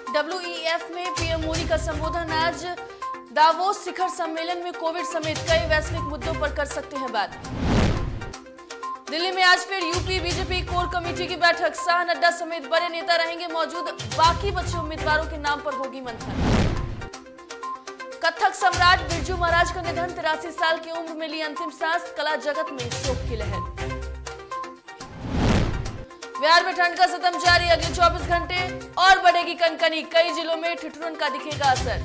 WEF में PM Modi का संबोधन। आज दावोस शिखर सम्मेलन में कोविड समेत कई वैश्विक मुद्दों पर कर सकते हैं बात। दिल्ली में आज फिर यूपी बीजेपी कोर कमेटी की बैठक। शाह, नड्डा समेत बड़े नेता रहेंगे मौजूद। बाकी बचे उम्मीदवारों के नाम पर होगी मंथन। कथक सम्राट बिरजू महाराज का निधन। 83 साल की उम्र में ली अंतिम सांस। कला जगत में शोक की लहर। बिहार में ठंड का सितम जारी। अगले 24 घंटे और बढ़ेगी कनकनी। कई जिलों में ठिठुरन का दिखेगा असर।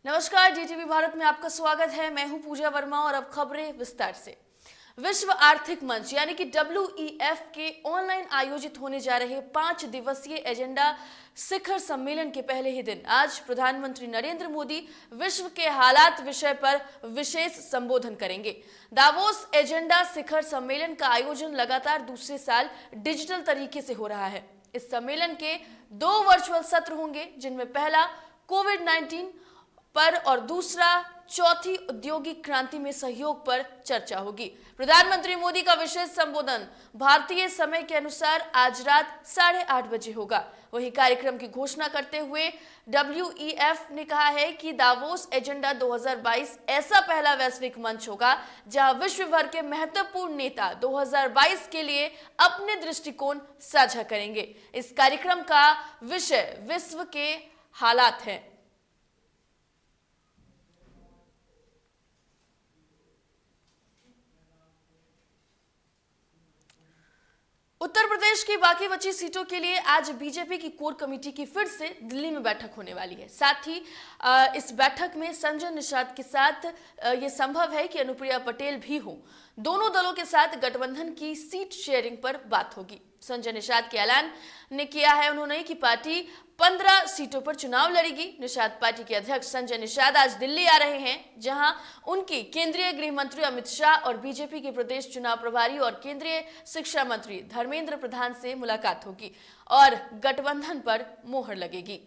नमस्कार, डीटीवी भारत में आपका स्वागत है। मैं हूं पूजा वर्मा और अब खबरें विस्तार से। विश्व आर्थिक मंच यानी कि WEF के ऑनलाइन आयोजित होने जा रहे 5 दिवसीय एजेंडा शिखर सम्मेलन के पहले ही दिन आज प्रधानमंत्री नरेंद्र मोदी विश्व के हालात विषय पर विशेष संबोधन करेंगे। दावोस एजेंडा शिखर सम्मेलन का आयोजन लगातार दूसरे साल डिजिटल तरीके से हो रहा है। इस सम्मेलन के 2 वर्चुअल सत्र होंगे, जिनमें पहला कोविड-19 पर और दूसरा चौथी औद्योगिक क्रांति में सहयोग पर चर्चा होगी। प्रधानमंत्री मोदी का विशेष संबोधन भारतीय समय के अनुसार आज रात 8:30 बजे होगा। वहीं कार्यक्रम की घोषणा करते हुए WEF ने कहा है कि दावोस एजेंडा 2022 ऐसा पहला वैश्विक मंच होगा जहां विश्व भर के महत्वपूर्ण नेता 2022 के लिए अपने दृष्टिकोण साझा करेंगे। इस कार्यक्रम का विषय विश्व के हालात है। उत्तर प्रदेश की बाकी बची सीटों के लिए आज बीजेपी की कोर कमेटी की फिर से दिल्ली में बैठक होने वाली है। साथ ही इस बैठक में संजय निषाद के साथ ये संभव है कि अनुप्रिया पटेल भी हो। दोनों दलों के साथ गठबंधन की सीट शेयरिंग पर बात होगी। संजय निषाद के ऐलान ने किया है उन्होंने कि पार्टी 15 सीटों पर चुनाव लड़ेगी। निषाद पार्टी के अध्यक्ष संजय निषाद आज दिल्ली आ रहे हैं, जहां उनकी केंद्रीय गृह मंत्री अमित शाह और बीजेपी के प्रदेश चुनाव प्रभारी और केंद्रीय शिक्षा मंत्री धर्मेंद्र प्रधान से मुलाकात होगी और गठबंधन पर मोहर लगेगी।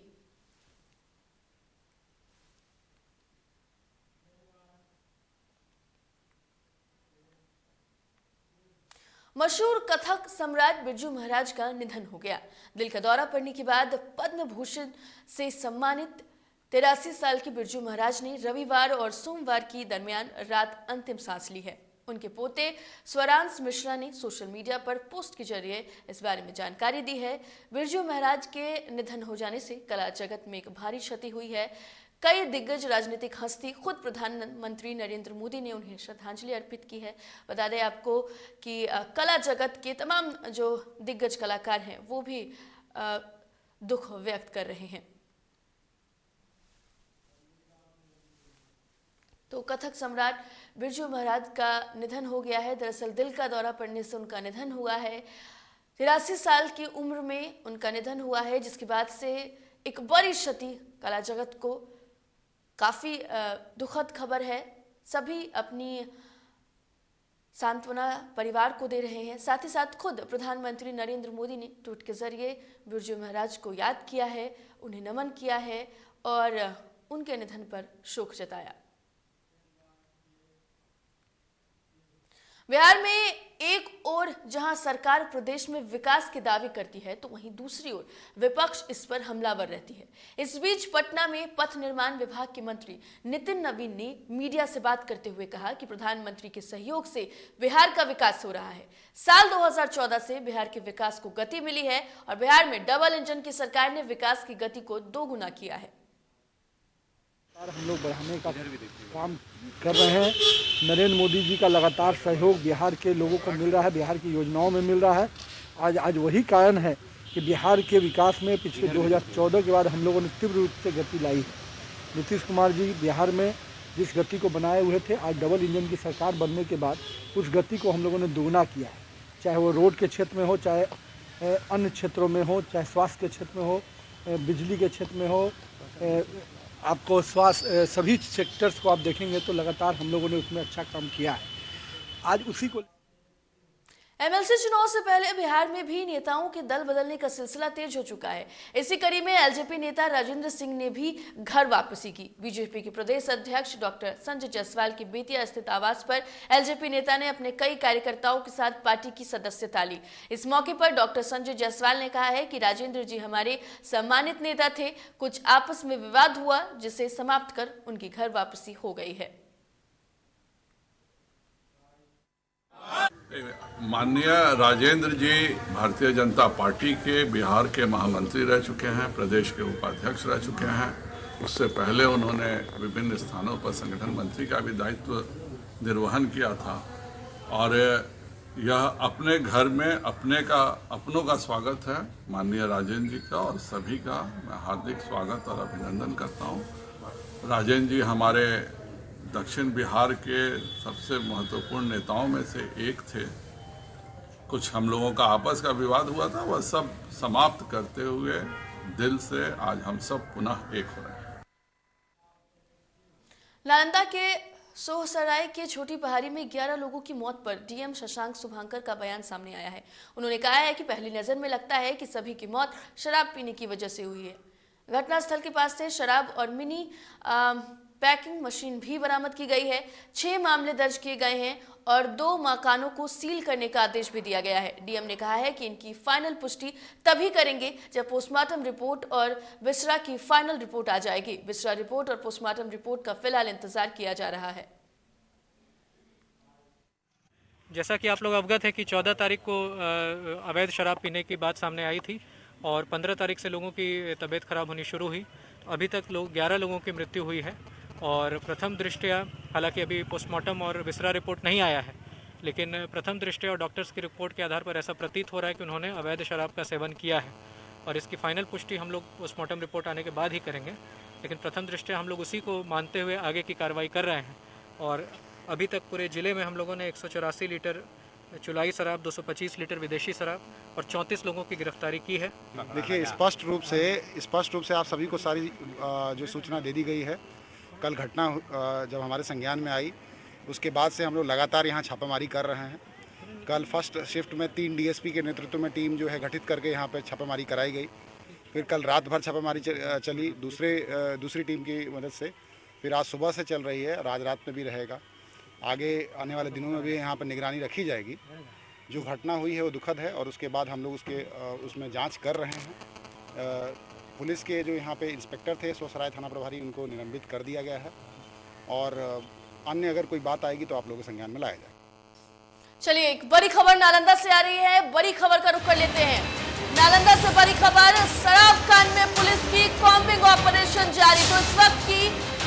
मशहूर कथक सम्राट बिरजू महाराज का निधन हो गया। दिल का दौरा पड़ने के बाद पद्म भूषण से सम्मानित 83 साल के बिरजू महाराज ने रविवार और सोमवार की दरमियान रात अंतिम सांस ली है। उनके पोते स्वरांश मिश्रा ने सोशल मीडिया पर पोस्ट के जरिए इस बारे में जानकारी दी है। बिरजू महाराज के निधन हो जाने से कला जगत में एक भारी क्षति हुई है। कई दिग्गज राजनीतिक हस्ती, खुद प्रधानमंत्री नरेंद्र मोदी ने उन्हें श्रद्धांजलि अर्पित की है। बता दें आपको कि कला जगत के तमाम जो दिग्गज कलाकार हैं वो भी दुख व्यक्त कर रहे हैं। तो कथक सम्राट बिरजू महाराज का निधन हो गया है। दरअसल दिल का दौरा पड़ने से उनका निधन हुआ है। 83 साल की उम्र में उनका निधन हुआ है, जिसके बाद से एक बड़ी क्षति कला जगत को काफी दुखद खबर है। सभी अपनी सांत्वना परिवार को दे रहे हैं। साथ ही साथ खुद प्रधानमंत्री नरेंद्र मोदी ने ट्वीट के जरिए बिरजू महाराज को याद किया है, उन्हें नमन किया है और उनके निधन पर शोक जताया। बिहार में एक ओर जहां सरकार प्रदेश में विकास के दावे करती है, तो वहीं दूसरी ओर विपक्ष इस पर हमलावर रहती है। इस बीच पटना में पथ निर्माण विभाग के मंत्री नितिन नवीन ने मीडिया से बात करते हुए कहा कि प्रधानमंत्री के सहयोग से बिहार का विकास हो रहा है। साल 2014 से बिहार के विकास को गति मिली है और बिहार में डबल इंजन की सरकार ने विकास की गति को 2 गुना किया है। हम लोग बढ़ाने का काम कर रहे हैं। नरेंद्र मोदी जी का लगातार सहयोग बिहार के लोगों को मिल रहा है, बिहार की योजनाओं में मिल रहा है। आज वही कारण है कि बिहार के विकास में पिछले 2014 के बाद हम लोगों ने तीव्र रूप से गति लाई है। नीतीश कुमार जी बिहार में जिस गति को बनाए हुए थे, आज डबल इंजन की सरकार बनने के बाद उस गति को हम लोगों ने दोगुना किया है। चाहे वो रोड के क्षेत्र में हो, चाहे अन्य क्षेत्रों में हो, चाहे स्वास्थ्य के क्षेत्र में हो, बिजली के क्षेत्र में हो, आपको स्वास्थ्य सभी सेक्टर्स को आप देखेंगे तो लगातार हम लोगों ने उसमें अच्छा काम किया है। आज उसी को एमएलसी चुनाव से पहले बिहार में भी नेताओं के दल बदलने का सिलसिला तेज हो चुका है। इसी कड़ी में एलजेपी नेता राजेंद्र सिंह ने भी घर वापसी की। बीजेपी के प्रदेश अध्यक्ष डॉक्टर संजय जायसवाल की बेतिया स्थित आवास पर एलजेपी नेता ने अपने कई कार्यकर्ताओं के साथ पार्टी की सदस्यता ली। इस मौके पर डॉक्टर संजय जायसवाल ने कहा है कि राजेंद्र जी हमारे सम्मानित नेता थे। कुछ आपस में विवाद हुआ जिसे समाप्त कर उनकी घर वापसी हो गई है। माननीय राजेंद्र जी भारतीय जनता पार्टी के बिहार के महामंत्री रह चुके हैं, प्रदेश के उपाध्यक्ष रह चुके हैं। उससे पहले उन्होंने विभिन्न स्थानों पर संगठन मंत्री का भी दायित्व निर्वहन किया था और यह अपने घर में अपनों का स्वागत है। माननीय राजेंद्र जी का और सभी का मैं हार्दिक स्वागत और अभिनंदन करता हूँ। राजेंद्र जी हमारे दक्षिण बिहार के सबसे महत्वपूर्ण नेताओं में से एक थे। कुछ हम लोगों का आपस का विवाद हुआ था, वह सब समाप्त करते हुए दिल से आज हम सब पुनः एक हो रहे हैं। नालंदा के सोहसराय के छोटी पहाड़ी में 11 लोगों की मौत पर डीएम शशांक शुभांकर का बयान सामने आया है। उन्होंने कहा है कि पहली नजर में लगता है कि सभी की मौत शराब पीने की वजह से हुई है। घटनास्थल के पास से शराब और मिनी पैकिंग मशीन भी बरामद की गई है। 6 मामले दर्ज किए गए हैं और 2 मकानों को सील करने का आदेश भी दिया गया है। डीएम ने कहा है कि इनकी फाइनल पुष्टि तभी करेंगे जब पोस्टमार्टम रिपोर्ट और विसरा की फाइनल रिपोर्ट आ जाएगी। विसरा रिपोर्ट और पोस्टमार्टम रिपोर्ट का फिलहाल इंतजार किया जा रहा है। जैसा कि आप लोग अवगत है कि 14 तारीख को अवैध शराब पीने की बात सामने आई थी और 15 तारीख से लोगों की तबीयत खराब होनी शुरू हुई। अभी तक 11 लोगों की मृत्यु हुई है और प्रथम दृष्टया, हालांकि अभी पोस्टमार्टम और विसरा रिपोर्ट नहीं आया है, लेकिन प्रथम दृष्टया और डॉक्टर्स की रिपोर्ट के आधार पर ऐसा प्रतीत हो रहा है कि उन्होंने अवैध शराब का सेवन किया है और इसकी फाइनल पुष्टि हम लोग पोस्टमार्टम रिपोर्ट आने के बाद ही करेंगे। लेकिन प्रथम दृष्टया हम लोग उसी को मानते हुए आगे की कार्रवाई कर रहे हैं और अभी तक पूरे ज़िले में हम लोगों ने 184 लीटर चुलाई शराब, 225 लीटर विदेशी शराब और 34 लोगों की गिरफ्तारी की है। देखिए, स्पष्ट रूप से आप सभी को सारी जो सूचना दे दी गई है। कल घटना जब हमारे संज्ञान में आई उसके बाद से हम लोग लगातार यहाँ छापामारी कर रहे हैं। कल फर्स्ट शिफ्ट में 3 डीएसपी के नेतृत्व में टीम जो है गठित करके यहाँ पे छापामारी कराई गई। फिर कल रात भर छापामारी चली दूसरी टीम की मदद से। फिर आज सुबह से चल रही है और आज रात में भी रहेगा। आगे आने वाले दिनों में भी यहाँ पर निगरानी रखी जाएगी। जो घटना हुई है वो दुखद है और उसके बाद हम लोग उसमें जांच कर रहे हैं। पुलिस के जो यहाँ पे इंस्पेक्टर थे सोहसराय थाना प्रभारी, उनको निलंबित कर दिया गया है और अन्य अगर कोई बात आएगी तो आप लोगों के संज्ञान में लाया जाएगा। चलिए, एक बड़ी खबर नालंदा से आ रही है। बड़ी खबर का रुख कर लेते हैं। नालंदा से बड़ी खबर, शराब कांड में पुलिस की कॉम्बिंग ऑपरेशन जारी। तो इस वक्त की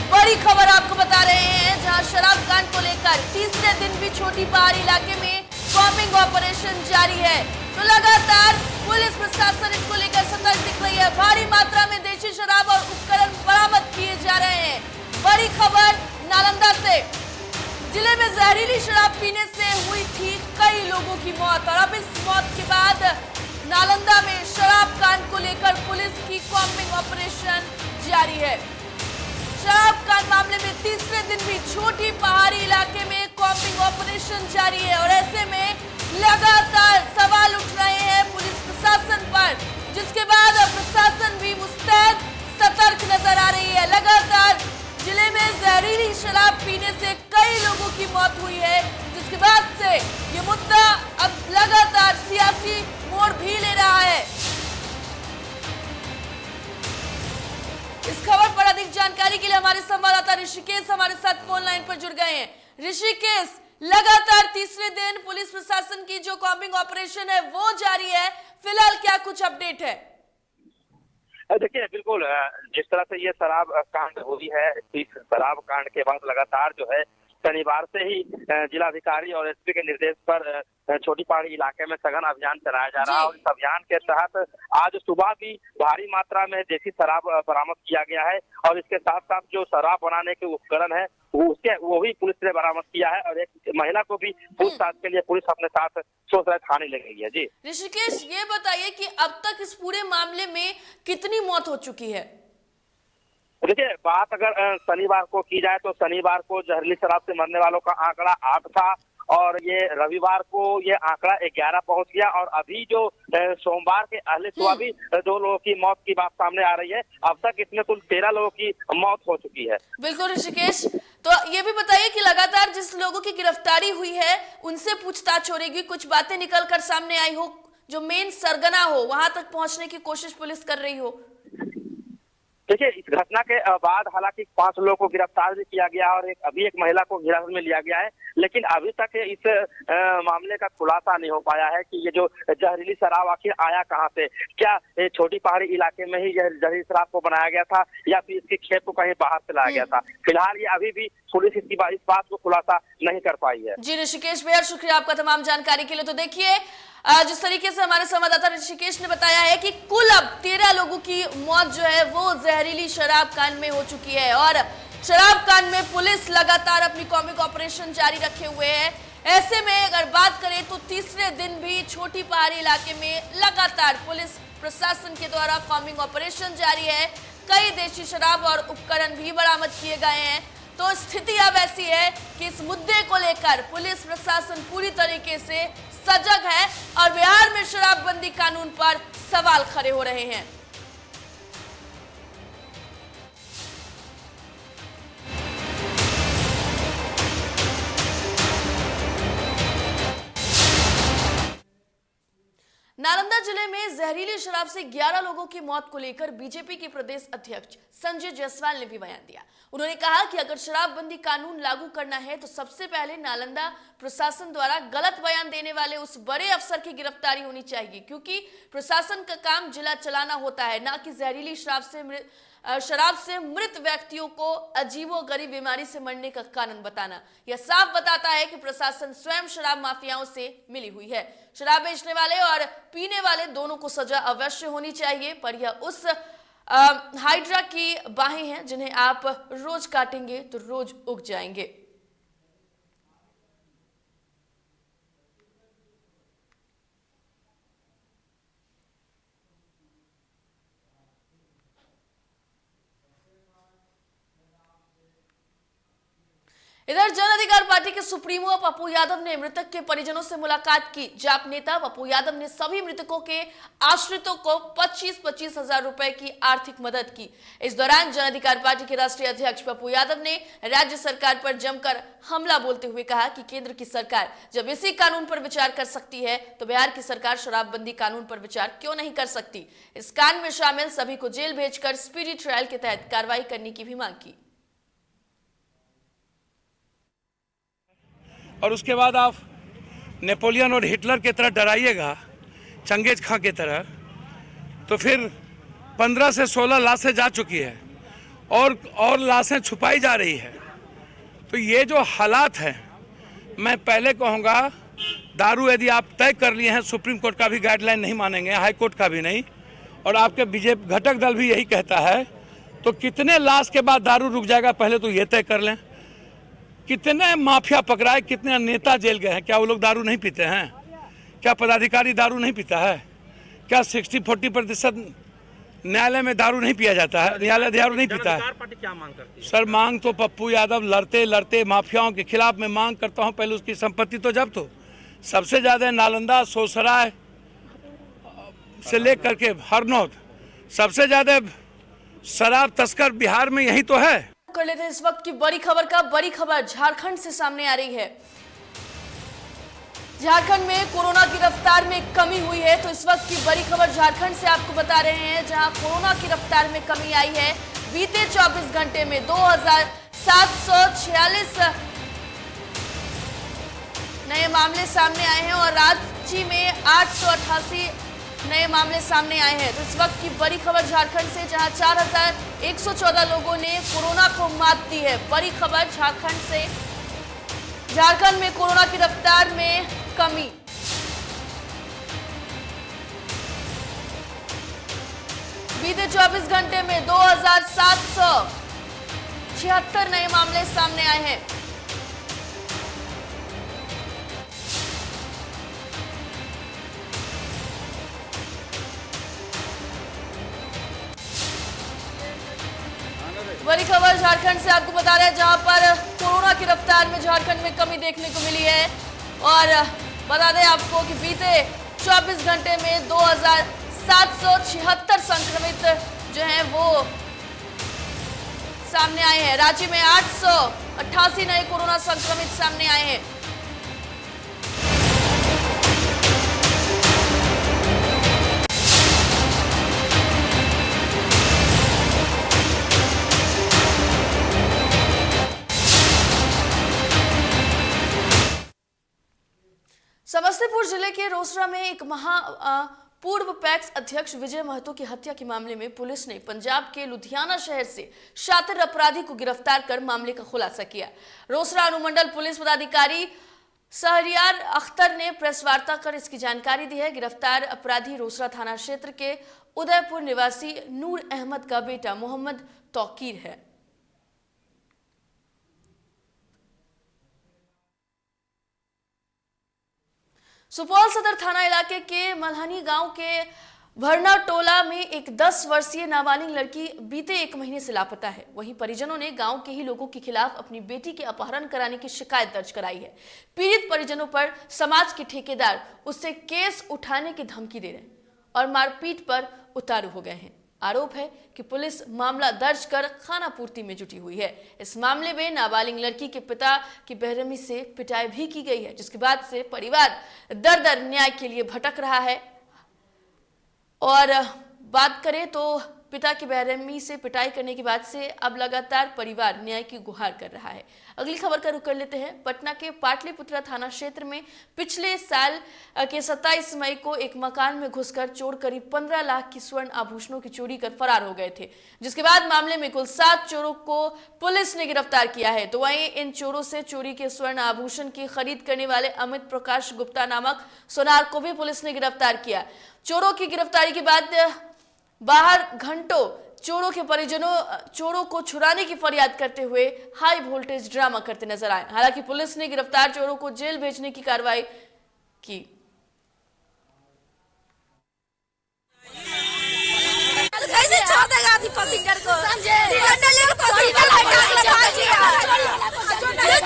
बड़ी खबर आपको बता रहे हैं, जहां शराब कांड को लेकर तीसरे दिन भी छोटी पहाड़ी इलाके में कॉम्बिंग ऑपरेशन जारी है। तो लगातार पुलिस प्रशासन इसको लेकर सतर्क दिख रही है। भारी मात्रा में देशी शराब और उपकरण बरामद किए जा रहे हैं। बड़ी खबर नालंदा से, जिले में जहरीली शराब पीने से हुई थी कई लोगों की मौत और अब इस मौत के बाद नालंदा में शराब कांड को लेकर पुलिस की कॉम्बिंग ऑपरेशन जारी है। शराब कांड मामले में तीसरे दिन भी छोटी पहाड़ी इलाके में कॉम्बिंग ऑपरेशन जारी है और ऐसे में लगातार सवाल उठ रहे हैं पुलिस प्रशासन पर, जिसके बाद प्रशासन भी मुस्तैद सतर्क नजर आ रही है। लगातार जिले में जहरीली शराब पीने से कई लोगों की मौत हुई है, जिसके बाद से ये मुद्दा अब लगातार सियासी मोड़ भी ले रहा है। इस खबर पर अधिक जानकारी के लिए हमारे संवाददाता ऋषिकेश हमारे साथ फोन लाइन पर जुड़ गए हैं। ऋषिकेश, लगातार तीसरे दिन पुलिस प्रशासन की जो कॉम्बिंग ऑपरेशन है वो जारी है, फिलहाल क्या कुछ अपडेट है? देखिए, बिल्कुल जिस तरह से ये शराब कांड हुई है, इस शराब कांड के बाद लगातार जो है शनिवार से ही जिलाधिकारी और एसपी के निर्देश पर छोटी पहाड़ी इलाके में सघन अभियान चलाया जा रहा है और इस अभियान के तहत आज सुबह भी भारी मात्रा में देसी शराब बरामद किया गया है और इसके साथ साथ जो शराब बनाने के उपकरण है वो भी पुलिस ने बरामद किया है और एक महिला को भी पूछताछ के लिए पुलिस अपने साथ सोहसराय थाने ले गई है। जी ऋषिकेश, ये बताइए कि अब तक इस पूरे मामले में कितनी मौत हो चुकी है? देखिए, बात अगर शनिवार को की जाए तो शनिवार को जहरीली शराब से मरने वालों का आंकड़ा 8 था और ये रविवार को ये आंकड़ा 11 पहुंच गया और अभी जो सोमवार के अगले सुबह भी 2 लोगों की मौत की बात सामने आ रही है। अब तक इसमें कुल 13 लोगों की मौत हो चुकी है। बिल्कुल ऋषिकेश, तो ये भी बताइए कि लगातार जिस लोगों की गिरफ्तारी हुई है उनसे पूछताछ हो रही, कुछ बातें निकल कर सामने आई हो, जो मेन सरगना हो वहां तक पहुंचने की कोशिश पुलिस कर रही हो? देखिए, इस घटना के बाद हालांकि 5 लोगों को गिरफ्तार भी किया गया और अभी एक महिला को हिरासत में लिया गया है, लेकिन अभी तक इस मामले का खुलासा नहीं हो पाया है कि ये जो जहरीली शराब आखिर आया कहां से। क्या छोटी पहाड़ी इलाके में ही जहरीली शराब को बनाया गया था या फिर इसकी खेप को कहीं बाहर से लाया गया था? फिलहाल ये अभी भी पुलिस इस बात को खुलासा नहीं कर पाई है। जी ऋषिकेश, बेहद शुक्रिया आपका तमाम जानकारी के लिए। तो देखिए, जिस तरीके से हमारे संवाददाता ऋषिकेश ने बताया है कि कुल अब 13 लोगों की मौत जो है वो जहरीली शराब कांड में हो चुकी है और शराब कांड में पुलिस लगातार अपनी कॉमिक ऑपरेशन जारी रखे हुए है। ऐसे में अगर बात करें तो तीसरे दिन भी छोटी पहाड़ी इलाके में लगातार पुलिस प्रशासन के द्वारा कॉमिक ऑपरेशन जारी है। कई देशी शराब और उपकरण भी बरामद किए गए हैं। तो स्थिति अब ऐसी है कि इस मुद्दे को लेकर पुलिस प्रशासन पूरी तरीके से सजग है और बिहार में शराबबंदी कानून पर सवाल खड़े हो रहे हैं। नालंदा जिले में जहरीली शराब से 11 लोगों की मौत को लेकर बीजेपी के प्रदेश अध्यक्ष संजय जायसवाल ने भी बयान दिया। उन्होंने कहा कि अगर शराबबंदी कानून लागू करना है तो सबसे पहले नालंदा प्रशासन द्वारा गलत बयान देने वाले उस बड़े अफसर की गिरफ्तारी होनी चाहिए, क्योंकि प्रशासन का काम जिला चलाना होता है, ना कि जहरीली शराब से मृत व्यक्तियों को अजीबोगरीब बीमारी से मरने का कारण बताना। यह साफ बताता है कि प्रशासन स्वयं शराब माफियाओं से मिली हुई है। शराब बेचने वाले और पीने वाले दोनों को सजा अवश्य होनी चाहिए, पर यह उस हाइड्रा की बाहें हैं जिन्हें आप रोज काटेंगे तो रोज उग जाएंगे। इधर जन अधिकार पार्टी के सुप्रीमो पप्पू यादव ने मृतक के परिजनों से मुलाकात की। जाप नेता पप्पू यादव ने सभी मृतकों के आश्रितों को 25-25 हजार रुपए की आर्थिक मदद की। इस दौरान जन अधिकार पार्टी के राष्ट्रीय अध्यक्ष पप्पू यादव ने राज्य सरकार पर जमकर हमला बोलते हुए कहा कि केंद्र की सरकार जब इसी कानून पर विचार कर सकती है तो बिहार की सरकार शराबबंदी कानून पर विचार क्यों नहीं कर सकती। इस कांड में शामिल सभी को जेल भेजकर स्पीडी ट्रायल के तहत कार्रवाई करने की भी मांग की। और उसके बाद आप नेपोलियन और हिटलर की तरह डराइएगा, चंगेज खां की तरह, तो फिर 15 से 16 लाशें जा चुकी है और लाशें छुपाई जा रही है। तो ये जो हालात हैं, मैं पहले कहूँगा, दारू यदि आप तय कर लिए हैं, सुप्रीम कोर्ट का भी गाइडलाइन नहीं मानेंगे, हाई कोर्ट का भी नहीं, और आपके बीजेपी घटक दल भी यही कहता है, तो कितने लाश के बाद दारू रुक जाएगा पहले तो ये तय कर लें। कितने माफिया पकड़ाए, कितने नेता जेल गए हैं, क्या वो लोग दारू नहीं पीते हैं? क्या पदाधिकारी दारू नहीं पीता है? क्या 60-40% न्यायालय में दारू नहीं पिया जाता है? न्यायालय दारू नहीं पीता है? क्या मांग करती है? सर, मांग तो पप्पू यादव लड़ते लड़ते माफियाओं के खिलाफ मैं मांग करता हूं, पहले उसकी संपत्ति तो जब्त हो। सबसे ज्यादा नालंदा, सोसराय से लेकर के हरनौत, सबसे ज्यादा शराब तस्कर बिहार में यही तो है। कर लेते हैं इस वक्त की बड़ी खबर झारखंड से सामने आ रही है। झारखंड में कोरोना की रफ्तार में कमी हुई है, तो इस वक्त की बड़ी खबर झारखंड से आपको बता रहे हैं, जहां कोरोना की रफ्तार में कमी आई है। बीते 24 घंटे में 2746 नए मामले सामने आए हैं और रांची में 888 नए मामले सामने आए हैं। तो इस वक्त की बड़ी खबर झारखंड से, जहां 4114 लोगों ने कोरोना को मात दी है। बड़ी खबर झारखंड से, झारखंड में कोरोना की रफ्तार में कमी। बीते 24 घंटे में 2776 नए मामले सामने आए हैं। बड़ी खबर झारखंड से आपको बता रहे हैं, जहां पर कोरोना की रफ्तार में झारखंड में कमी देखने को मिली है। और बता दें आपको कि बीते 24 घंटे में 2776 संक्रमित जो हैं वो सामने आए हैं। रांची में 888 नए कोरोना संक्रमित सामने आए हैं। समस्तीपुर जिले के रोसड़ा में एक पूर्व पैक्स अध्यक्ष विजय महतो की हत्या के मामले में पुलिस ने पंजाब के लुधियाना शहर से शातिर अपराधी को गिरफ्तार कर मामले का खुलासा किया। रोसड़ा अनुमंडल पुलिस पदाधिकारी शहरियार अख्तर ने प्रेस वार्ता कर इसकी जानकारी दी है। गिरफ्तार अपराधी रोसड़ा थाना क्षेत्र के उदयपुर निवासी नूर अहमद का बेटा मोहम्मद तौकीर है। सुपौल सदर थाना इलाके के मल्हानी गांव के भरना टोला में एक 10 वर्षीय नाबालिग लड़की बीते 1 महीने से लापता है। वहीं परिजनों ने गांव के ही लोगों के खिलाफ अपनी बेटी के अपहरण कराने की शिकायत दर्ज कराई है। पीड़ित परिजनों पर समाज के ठेकेदार उससे केस उठाने की धमकी दे रहे हैं और मारपीट पर उतारू हो गए हैं। आरोप है कि पुलिस मामला दर्ज कर खाना पूर्ति में जुटी हुई है। इस मामले में नाबालिग लड़की के पिता की बेरहमी से पिटाई भी की गई है, जिसके बाद से परिवार दर दर न्याय के लिए भटक रहा है। और बात करें तो पिता की बेरहमी से पिटाई करने के बाद से अब लगातार परिवार न्याय की गुहार कर रहा है। अगली खबर का रुख कर लेते हैं। पटना के पाटलिपुत्रा थाना क्षेत्र में पिछले साल के 27 मई को एक मकान में घुसकर चोर करीब 15 लाख की स्वर्ण आभूषणों की चोरी कर फरार हो गए थे, जिसके बाद मामले में कुल 7 चोरों को पुलिस ने गिरफ्तार किया है। तो वहीं इन चोरों से चोरी के स्वर्ण आभूषण की खरीद करने वाले अमित प्रकाश गुप्ता नामक सोनार को भी पुलिस ने गिरफ्तार किया। चोरों की गिरफ्तारी के बाद बाहर घंटों चोरों के परिजनों चोरों को छुड़ाने की फरियाद करते हुए हाई वोल्टेज ड्रामा करते नजर आए। हालांकि पुलिस ने गिरफ्तार चोरों को जेल भेजने की कार्रवाई की। कैसे छोड़ देगा आदमी पैसेंजर को? सिलेंडर लेके पैसेंजर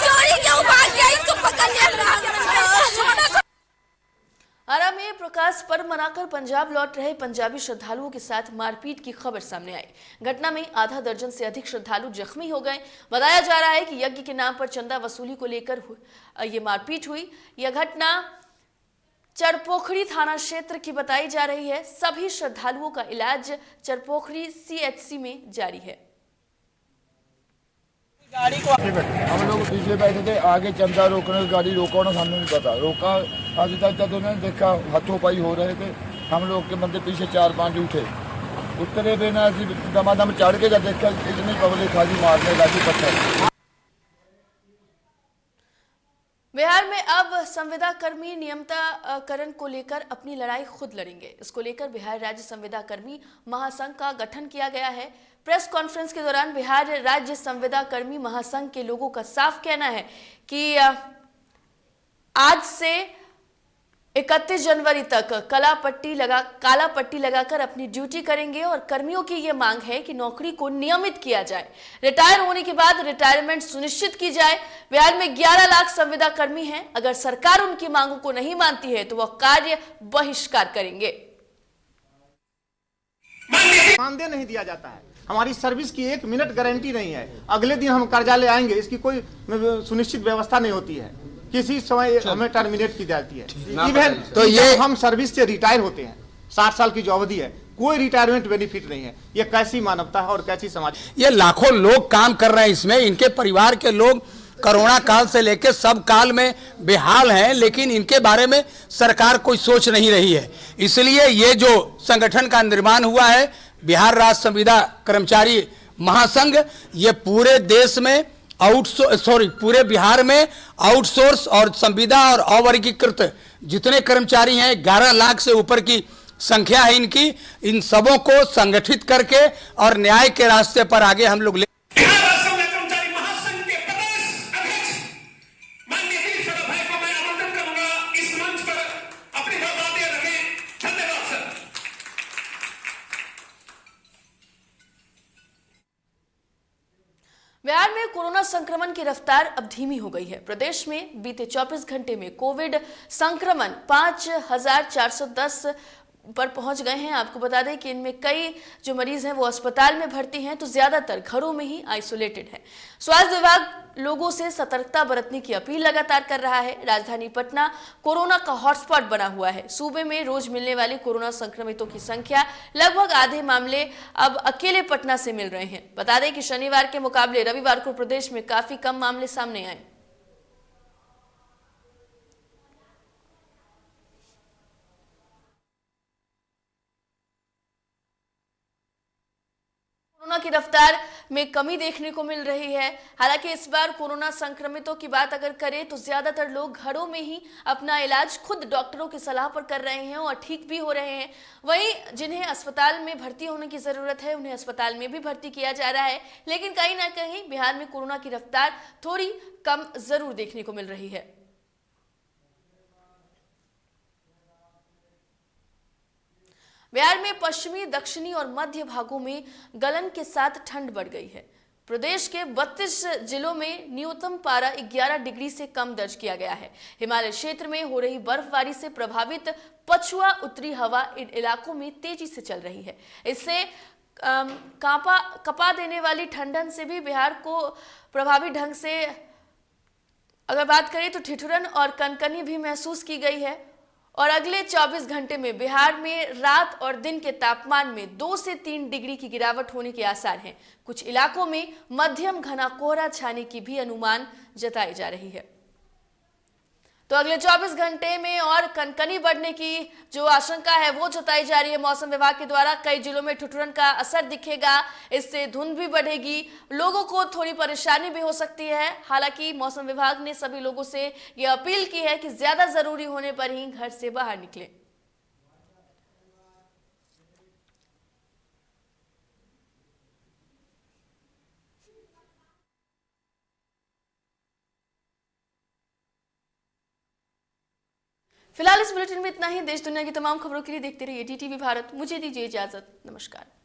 चोरी क्यों भाग गया? इसको पकड़। आरा में प्रकाश पर्व मनाकर पंजाब लौट रहे पंजाबी श्रद्धालुओं के साथ मारपीट की खबर सामने आई। घटना में आधा दर्जन से अधिक श्रद्धालु जख्मी हो गए। बताया जा रहा है कि यज्ञ के नाम पर चंदा वसूली को लेकर ये मारपीट हुई। यह घटना चरपोखड़ी थाना क्षेत्र की बताई जा रही है। सभी श्रद्धालुओं का इलाज चरपोखड़ी CHC में जारी है। हम लोग पीछे बैठे थे, आगे चंदा रोकने गाड़ी रोका ना, हमें नहीं पता रोका। अभी तक जब उन्होंने देखा हाथों पाई हो रहे थे, हम लोग के मंदिर पीछे 4-5 उठे, उतरे बिना दमादम चढ़ के जब देखा इतनी पब्लिक खाली मारने लगी पत्थर। बिहार में अब संविदा कर्मी नियमितीकरण को लेकर अपनी लड़ाई खुद लड़ेंगे। इसको लेकर बिहार राज्य संविदा कर्मी महासंघ का गठन किया गया है। प्रेस कॉन्फ्रेंस के दौरान बिहार राज्य संविदा कर्मी महासंघ के लोगों का साफ कहना है कि आज से 31 जनवरी तक काला पट्टी लगाकर अपनी ड्यूटी करेंगे और कर्मियों की ये मांग है कि नौकरी को नियमित किया जाए, रिटायर होने के बाद रिटायरमेंट सुनिश्चित की जाए। बिहार में 11 लाख संविदा कर्मी हैं। अगर सरकार उनकी मांगों को नहीं मानती है तो वह कार्य बहिष्कार करेंगे। मानदेय नहीं दिया जाता है, हमारी सर्विस की 1 मिनट गारंटी नहीं है। अगले दिन हम कार्यालय आएंगे, इसकी कोई सुनिश्चित व्यवस्था नहीं होती है। किसी समय हमें टर्मिनेट की जाती है। इवन तो ये हम सर्विस से रिटायर होते हैं, 60 साल की जो अवधि है, कोई रिटायरमेंट बेनिफिट नहीं है। ये कैसी मानवता है और कैसी समाज? ये लाखों लोग काम कर रहे हैं इसमें, इनके परिवार के लोग कोरोना काल से लेकर सब काल में बेहाल हैं, लेकिन इनके बारे में सरकार कोई सोच नहीं रही है। इसलिए ये जो संगठन का निर्माण हुआ है बिहार राज्य संविदा कर्मचारी महासंघ, ये पूरे देश में पूरे बिहार में आउटसोर्स और संविदा और अवर्गीकृत जितने कर्मचारी हैं 11 लाख से ऊपर की संख्या है इनकी, इन सबों को संगठित करके और न्याय के रास्ते पर आगे हम लोग बिहार में कोरोना कोरोना संक्रमण की रफ्तार अब धीमी हो गई है। प्रदेश में बीते 24 घंटे में कोविड संक्रमण 5410 पर पहुंच गए हैं। आपको बता दें कि इनमें कई जो मरीज हैं वो अस्पताल में भर्ती हैं, तो ज्यादातर घरों में ही आइसोलेटेड हैं। स्वास्थ्य विभाग लोगों से सतर्कता बरतने की अपील लगातार कर रहा है। राजधानी पटना कोरोना का हॉटस्पॉट बना हुआ है। सूबे में रोज मिलने वाले कोरोना संक्रमितों की संख्या लगभग आधे मामले अब अकेले पटना से मिल रहे हैं। बता दें कि शनिवार के मुकाबले रविवार को प्रदेश में काफी कम मामले सामने आए। कोरोना की रफ्तार में कमी देखने को मिल रही है। हालांकि इस बार कोरोना संक्रमितों की बात अगर करें तो ज्यादातर लोग घरों में ही अपना इलाज खुद डॉक्टरों की सलाह पर कर रहे हैं और ठीक भी हो रहे हैं। वहीं जिन्हें अस्पताल में भर्ती होने की जरूरत है उन्हें अस्पताल में भी भर्ती किया जा रहा है। लेकिन कहीं ना कहीं बिहार में कोरोना की रफ्तार थोड़ी कम जरूर देखने को मिल रही है। बिहार में पश्चिमी, दक्षिणी और मध्य भागों में गलन के साथ ठंड बढ़ गई है। प्रदेश के 32 जिलों में न्यूनतम पारा 11 डिग्री से कम दर्ज किया गया है। हिमालय क्षेत्र में हो रही बर्फबारी से प्रभावित पछुआ उत्तरी हवा इन इलाकों में तेजी से चल रही है। इससे कपा देने वाली ठंडन से भी बिहार को प्रभावी ढंग से अगर बात करें तो ठिठुरन और कनकनी भी महसूस की गई है। और अगले 24 घंटे में बिहार में रात और दिन के तापमान में 2 से 3 डिग्री की गिरावट होने के आसार हैं। कुछ इलाकों में मध्यम घना कोहरा छाने की भी अनुमान जताई जा रही है। तो अगले 24 घंटे में और कनकनी बढ़ने की जो आशंका है वो जताई जा रही है मौसम विभाग के द्वारा। कई जिलों में ठिठुरन का असर दिखेगा, इससे धुंध भी बढ़ेगी, लोगों को थोड़ी परेशानी भी हो सकती है। हालांकि मौसम विभाग ने सभी लोगों से ये अपील की है कि ज्यादा जरूरी होने पर ही घर से बाहर निकलें। फिलहाल इस बुलेटिन में इतना ही। देश दुनिया की तमाम खबरों के लिए देखते रहिए DTV भारत। मुझे दीजिए इजाजत। नमस्कार।